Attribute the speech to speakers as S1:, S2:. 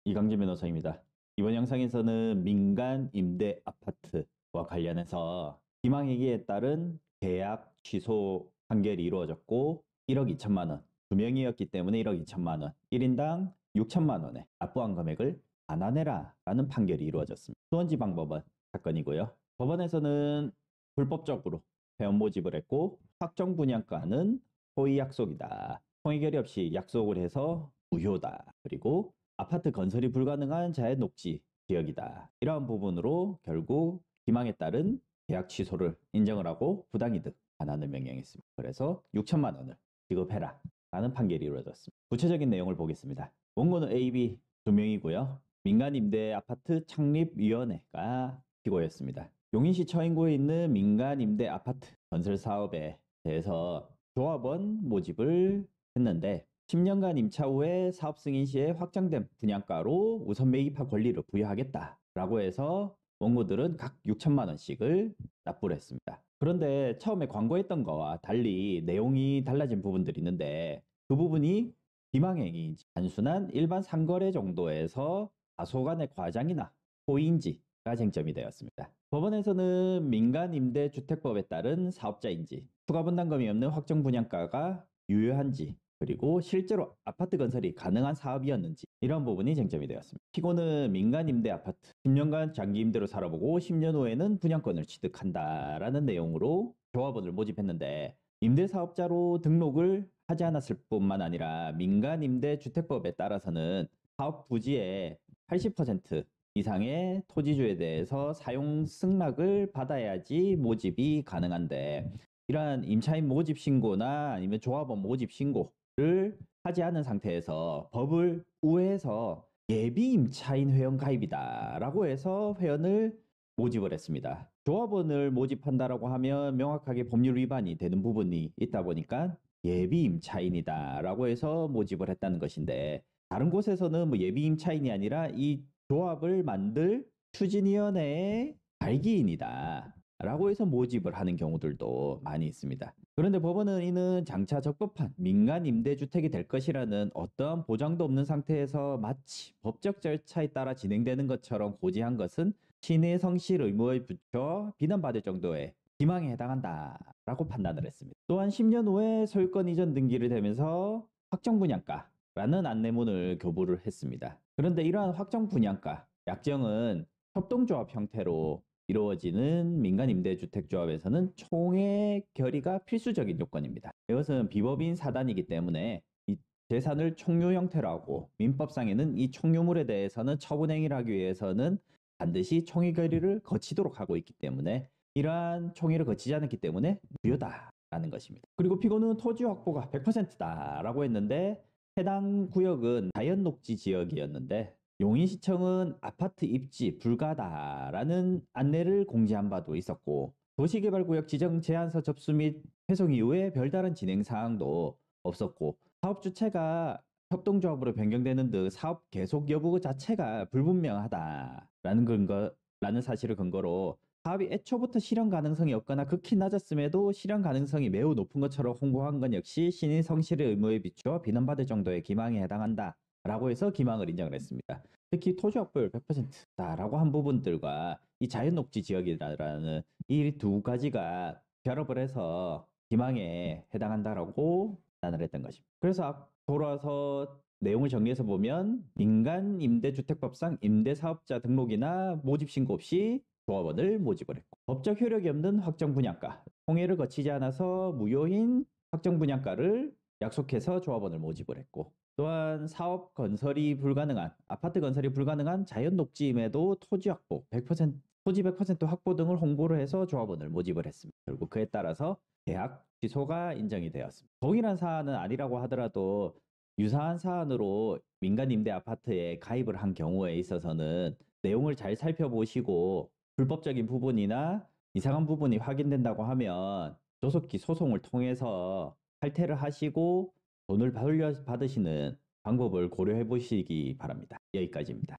S1: 이강진 변호사입니다. 이번 영상에서는 민간 임대 아파트와 관련해서 희망회계에 따른 계약 취소 판결이 이루어졌고 1억 2천만 원, 2명이었기 때문에 1억 2천만 원, 1인당 6천만 원의 납부한 금액을 반환해라 라는 판결이 이루어졌습니다. 수원지방법원 사건이고요. 법원에서는 불법적으로 회원 모집을 했고 확정 분양가는 소위 약속이다. 통해결의 없이 약속을 해서 무효다. 그리고 아파트 건설이 불가능한 자연 녹지 지역이다. 이러한 부분으로 결국 희망에 따른 계약 취소를 인정을 하고 부당이득 반환을 명령했습니다. 그래서 6천만 원을 지급해라 라는 판결이 이루어졌습니다. 구체적인 내용을 보겠습니다. 원고는 A, B 두 명이고요. 민간임대 아파트 창립위원회가 피고였습니다. 용인시 처인구에 있는 민간임대 아파트 건설 사업에 대해서 조합원 모집을 했는데 10년간 임차 후에 사업 승인 시에 확정된 분양가로 우선 매입할 권리를 부여하겠다라고 해서 원고들은 각 6천만 원씩을 납부를 했습니다. 그런데 처음에 광고했던 거와 달리 내용이 달라진 부분들이 있는데 그 부분이 비망행위인지 단순한 일반 상거래 정도에서 다소간의 과장이나 호의인지가 쟁점이 되었습니다. 법원에서는 민간임대주택법에 따른 사업자인지 추가 분담금이 없는 확정 분양가가 유효한지 그리고 실제로 아파트 건설이 가능한 사업이었는지 이런 부분이 쟁점이 되었습니다. 피고는 민간 임대 아파트 10년간 장기 임대로 살아보고 10년 후에는 분양권을 취득한다라는 내용으로 조합원을 모집했는데 임대사업자로 등록을 하지 않았을 뿐만 아니라 민간 임대주택법에 따라서는 사업 부지의 80% 이상의 토지주에 대해서 사용 승낙을 받아야지 모집이 가능한데 이러한 임차인 모집 신고나 아니면 조합원 모집 신고를 하지 않은 상태에서 법을 우회해서 예비 임차인 회원 가입이다라고 해서 회원을 모집을 했습니다. 조합원을 모집한다라고 하면 명확하게 법률 위반이 되는 부분이 있다 보니까 예비 임차인이다라고 해서 모집을 했다는 것인데 다른 곳에서는 뭐 예비 임차인이 아니라 이 조합을 만들 추진위원회의 발기인이다. 라고 해서 모집을 하는 경우들도 많이 있습니다. 그런데 법원은 이는 장차 적법한 민간 임대주택이 될 것이라는 어떠한 보장도 없는 상태에서 마치 법적 절차에 따라 진행되는 것처럼 고지한 것은 신의 성실 의무에 붙여 비난받을 정도의 기망에 해당한다라고 판단을 했습니다. 또한 10년 후에 소유권 이전 등기를 대면서 확정 분양가라는 안내문을 교부를 했습니다. 그런데 이러한 확정 분양가 약정은 협동조합 형태로 이루어지는 민간임대주택조합에서는 총회 결의가 필수적인 요건입니다. 이것은 비법인 사단이기 때문에 이 재산을 총유 형태로 하고 민법상에는 이 총유물에 대해서는 처분행위를 하기 위해서는 반드시 총회 결의를 거치도록 하고 있기 때문에 이러한 총회를 거치지 않았기 때문에 무효다라는 것입니다. 그리고 피고는 토지 확보가 100%다라고 했는데 해당 구역은 자연녹지 지역이었는데 용인시청은 아파트 입지 불가다라는 안내를 공지한 바도 있었고 도시개발구역 지정 제안서 접수 및 회송 이후에 별다른 진행 사항도 없었고 사업 주체가 협동조합으로 변경되는 등 사업 계속 여부 자체가 불분명하다라는 사실을 근거로 사업이 애초부터 실현 가능성이 없거나 극히 낮았음에도 실현 가능성이 매우 높은 것처럼 홍보한 건 역시 신의 성실의 의무에 비추어 비난받을 정도의 기망에 해당한다. 라고 해서 기망을 인정을 했습니다. 특히 토지 확보율 100%다라고 한 부분들과 이 자연녹지 지역이라는 이 두 가지가 결합을 해서 기망에 해당한다라고 판단을 했던 것입니다. 그래서 돌아와서 내용을 정리해서 보면 민간 임대주택법상 임대사업자 등록이나 모집 신고 없이 조합원을 모집을 했고 법적 효력이 없는 확정 분양가, 통해를 거치지 않아서 무효인 확정 분양가를 약속해서 조합원을 모집을 했고 또한 사업 건설이 불가능한 아파트 건설이 불가능한 자연 녹지임에도 토지 확보 100% 토지 100% 확보 등을 홍보를 해서 조합원을 모집을 했습니다. 결국 그에 따라서 계약 취소가 인정이 되었습니다. 동일한 사안은 아니라고 하더라도 유사한 사안으로 민간 임대 아파트에 가입을 한 경우에 있어서는 내용을 잘 살펴보시고 불법적인 부분이나 이상한 부분이 확인된다고 하면 조속히 소송을 통해서 탈퇴를 하시고 돈을 받으시는 방법을 고려해 보시기 바랍니다. 여기까지입니다.